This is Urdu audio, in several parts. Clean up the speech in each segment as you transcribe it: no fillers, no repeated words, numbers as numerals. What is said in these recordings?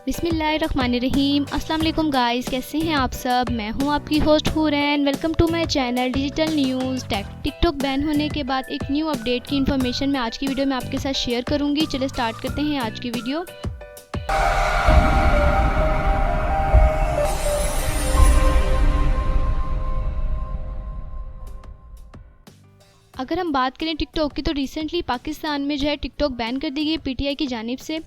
بسم اللہ الرحمن الرحیم۔ السلام علیکم گائز، کیسے ہیں آپ سب؟ میں ہوں آپ کی host Hoorain. Welcome to my channel digital news tech. TikTok ban ہونے کے بعد ایک نیو اپڈیٹ کی انفارمیشن میں آج کی ویڈیو میں آپ کے ساتھ شیئر کروں گی۔ چلے سٹارٹ کرتے ہیں آج کی ویڈیو۔ اگر ہم بات کریں ٹک ٹاک کی تو ریسنٹلی پاکستان میں ٹک ٹاک بین کر دی گئی پی ٹی آئی کی جانب سے۔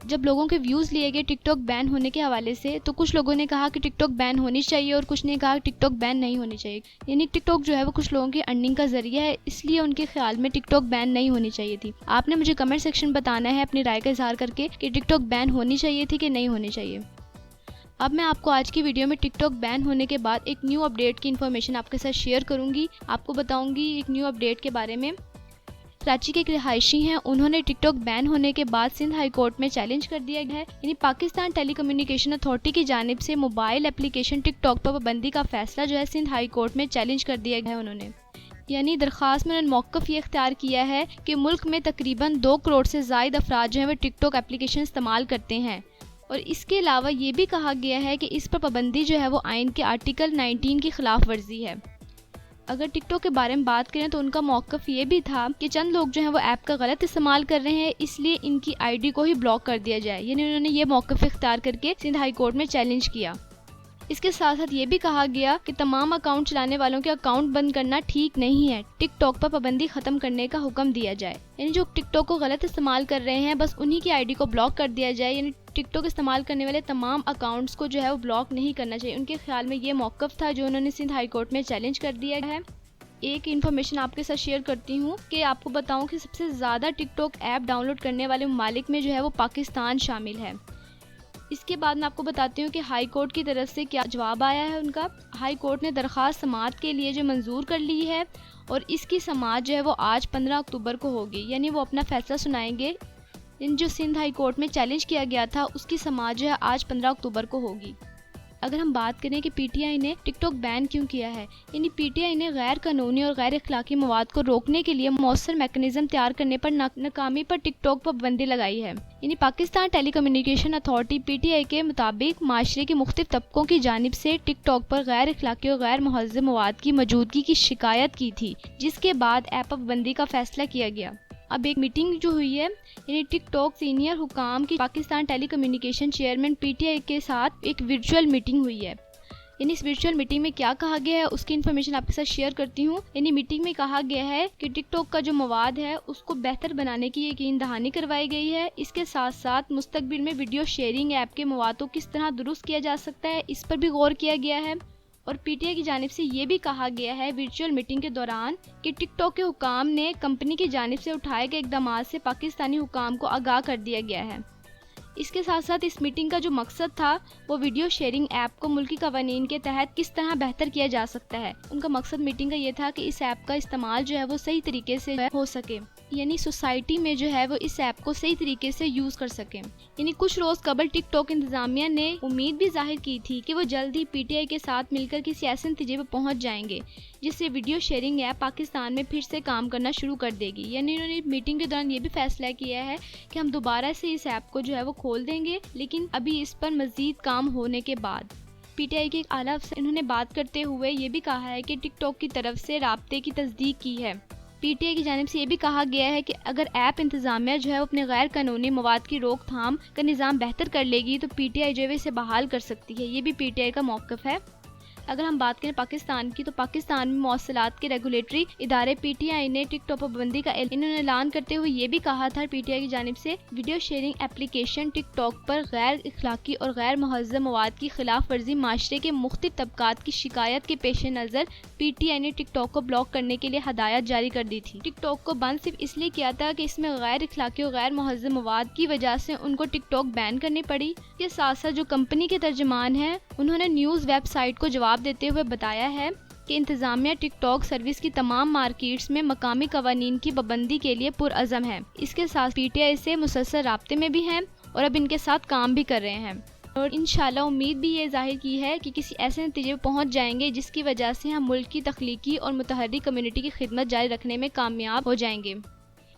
جب لوگوں کے ویوز لیے گئے ٹک ٹاک بین ہونے کے حوالے سے تو کچھ لوگوں نے کہا کہ ٹک ٹاک بین ہونی چاہیے اور کچھ نے کہا کہ ٹک ٹاک بین نہیں ہونی چاہیے۔ یعنی ٹک ٹاک وہ کچھ لوگوں کی ارننگ کا ذریعہ ہے، اس لیے ان کے خیال میں ٹک ٹاک بین نہیں ہونی چاہیے تھی۔ آپ نے مجھے کمنٹ سیکشن بتانا ہے اپنی رائے کا اظہار کر کے کہ ٹک ٹاک بین ہونی چاہیے تھی کہ نہیں ہونی چاہیے۔ اب میں آپ کو آج کی ویڈیو میں ٹک ٹاک بین ہونے کے بعد ایک نیو اپڈیٹ کی انفارمیشن آپ کے ساتھ شیئر کروں گی۔ آپ کو بتاؤں گی ایک نیو اپڈیٹ کے بارے میں۔ کراچی کے ایک رہائشی ہیں، انہوں نے ٹک ٹاک بین ہونے کے بعد سندھ ہائی کورٹ میں چیلنج کر دیا ہے۔ یعنی پاکستان ٹیلی کمیونیکیشن اتھارٹی کی جانب سے موبائل اپلیکیشن ٹک ٹاک پر پابندی کا فیصلہ سندھ ہائی کورٹ میں چیلنج کر دیا گیا ہے انہوں نے۔ یعنی درخواست میں انہوں نے موقف یہ اختیار کیا ہے کہ ملک میں تقریباً 2 کروڑ سے زائد افراد وہ ٹک ٹاک اپلیکیشن استعمال کرتے ہیں، اور اس کے علاوہ یہ بھی کہا گیا ہے کہ اس پر پابندی وہ آئین کے آرٹیکل 19 کی خلاف ورزی ہے۔ اگر ٹک ٹاک کے بارے میں بات کریں تو ان کا موقف یہ بھی تھا کہ چند لوگ وہ ایپ کا غلط استعمال کر رہے ہیں، اس لیے ان کی آئی ڈی کو ہی بلاک کر دیا جائے۔ یعنی انہوں نے یہ موقف اختیار کر کے سندھ ہائی کورٹ میں چیلنج کیا۔ اس کے ساتھ ساتھ یہ بھی کہا گیا کہ تمام اکاؤنٹ چلانے والوں کے اکاؤنٹ بند کرنا ٹھیک نہیں ہے، ٹک ٹاک پر پابندی ختم کرنے کا حکم دیا جائے۔ یعنی جو ٹک ٹاک کو غلط استعمال کر رہے ہیں بس انہی کی آئی ڈی کو بلاک کر دیا جائے۔ یعنی ٹک ٹاک استعمال کرنے والے تمام اکاؤنٹس کو وہ بلاک نہیں کرنا چاہیے۔ ان کے خیال میں یہ موقف تھا جو انہوں نے سندھ ہائی کورٹ میں چیلنج کر دیا ہے۔ ایک انفارمیشن آپ کے ساتھ شیئر کرتی ہوں کہ آپ کو بتاؤں کہ سب سے زیادہ ٹک ٹاک ایپ ڈاؤن لوڈ کرنے والے ممالک میں وہ پاکستان شامل ہے۔ اس کے بعد میں آپ کو بتاتی ہوں کہ ہائی کورٹ کی طرف سے کیا جواب آیا ہے ان کا۔ ہائی کورٹ نے درخواست سماعت کے لیے منظور کر لی ہے، اور اس کی سماعت وہ آج 15 اکتوبر کو ہوگی۔ یعنی وہ اپنا فیصلہ سنائیں گے۔ جو سندھ ہائی کورٹ میں چیلنج کیا گیا تھا اس کی سماعت آج 15 اکتوبر کو ہوگی۔ اگر ہم بات کریں کہ پی ٹی آئی نے ٹک ٹاک بین کیوں کیا ہے، یعنی پی ٹی آئی نے غیر قانونی اور غیر اخلاقی مواد کو روکنے کے لیے مؤثر میکانزم تیار کرنے پر ناکامی پر ٹک ٹاک پر پابندی لگائی ہے۔ یعنی Pakistan telecommunication authority P T I کے مطابق معاشرے کے مختلف طبقوں کی جانب سے ٹک ٹاک پر غیر اخلاقی اور غیر مہذب مواد کی موجودگی کی شکایت کی تھی، جس کے بعد ایپ پر پابندی کا فیصلہ کیا گیا۔ اب ایک میٹنگ ہوئی ہے، یعنی ٹک ٹاک سینئر حکام کی Pakistan telecommunication chairman P T I کے ساتھ ایک ورچوئل میٹنگ ہوئی ہے۔ یعنی اس ورچوئل میٹنگ میں کیا کہا گیا ہے اس کی انفارمیشن آپ کے ساتھ شیئر کرتی ہوں۔ یعنی میٹنگ میں کہا گیا ہے کہ ٹک ٹاک کا مواد ہے اس کو بہتر بنانے کی یقین دہانی کروائی گئی ہے۔ اس کے ساتھ ساتھ مستقبل میں ویڈیو شیئرنگ ایپ کے مواد کو کس طرح درست کیا جا سکتا ہے اس پر بھی غور کیا گیا ہے۔ اور پی ٹی آئی کی جانب سے یہ بھی کہا گیا ہے ورچوئل میٹنگ کے دوران کہ ٹک ٹاک کے حکام نے کمپنی کی جانب سے اٹھائے گئے اقدامات سے پاکستانی حکام کو آگاہ کر دیا گیا ہے۔ اس کے ساتھ ساتھ اس میٹنگ کا مقصد تھا وہ ویڈیو شیئرنگ ایپ کو ملکی قوانین کے تحت کس طرح بہتر کیا جا سکتا ہے۔ ان کا مقصد میٹنگ کا یہ تھا کہ اس ایپ کا استعمال وہ صحیح طریقے سے ہو سکے، یعنی سوسائٹی میں وہ اس ایپ کو صحیح طریقے سے یوز کر سکیں۔ یعنی کچھ روز قبل ٹک ٹاک انتظامیہ نے امید بھی ظاہر کی تھی کہ وہ جلد ہی پی ٹی آئی کے ساتھ مل کر کسی ایسے نتیجے پر پہنچ جائیں گے جس سے ویڈیو شیئرنگ ایپ پاکستان میں پھر سے کام کرنا شروع کر دے گی۔ یعنی انہوں نے میٹنگ کے دوران یہ بھی فیصلہ کیا ہے کہ ہم دوبارہ سے اس ایپ کو وہ کھول دیں گے، لیکن ابھی اس پر مزید کام ہونے کے بعد۔ پی ٹی آئی کے ایک اعلیٰ افسر انہوں نے بات کرتے ہوئے یہ بھی کہا ہے کہ ٹک ٹاک کی طرف سے رابطے کی تصدیق کی ہے۔ پی ٹی آئی کی جانب سے یہ بھی کہا گیا ہے کہ اگر ایپ انتظامیہ وہ اپنے غیر قانونی مواد کی روک تھام کا نظام بہتر کر لے گی تو پی ٹی آئی اسے بحال کر سکتی ہے۔ یہ بھی پی ٹی آئی کا موقف ہے۔ اگر ہم بات کریں پاکستان کی تو پاکستان میں مواصلات کے ریگولیٹری ادارے پی ٹی آئی نے ٹک ٹاک پر پابندی کا اعلان کرتے ہوئے یہ بھی کہا تھا پی ٹی آئی کی جانب سے ویڈیو شیئرنگ اپلیکیشن ٹک ٹاک پر غیر اخلاقی اور غیر مہذب مواد کی خلاف ورزی معاشرے کے مختلف طبقات کی شکایت کے پیش نظر پی ٹی آئی نے ٹک ٹاک کو بلاک کرنے کے لیے ہدایت جاری کر دی تھی۔ ٹک ٹاک کو بند صرف اس لیے کیا تھا کہ اس میں غیر اخلاقی اور غیر مہذب مواد کی وجہ سے ان کو ٹک ٹاک بین کرنی پڑی۔ کے ساتھ ساتھ جو کمپنی کے ترجمان ہیں انہوں نے نیوز ویب سائٹ کو جواب دیتے ہوئے بتایا ہے کہ انتظامیہ ٹک ٹاک سروس کی تمام مارکیٹس میں مقامی قوانین کی پابندی کے لیے پرعزم ہے۔ اس کے ساتھ پی ٹی آئی سے مسلسل رابطے میں بھی ہیں اور اب ان کے ساتھ کام بھی کر رہے ہیں، اور انشاءاللہ امید بھی یہ ظاہر کی ہے کہ کسی ایسے نتیجے پر پہنچ جائیں گے جس کی وجہ سے ہم ملک کی تخلیقی اور متحرک کمیونٹی کی خدمت جاری رکھنے میں کامیاب ہو جائیں گے۔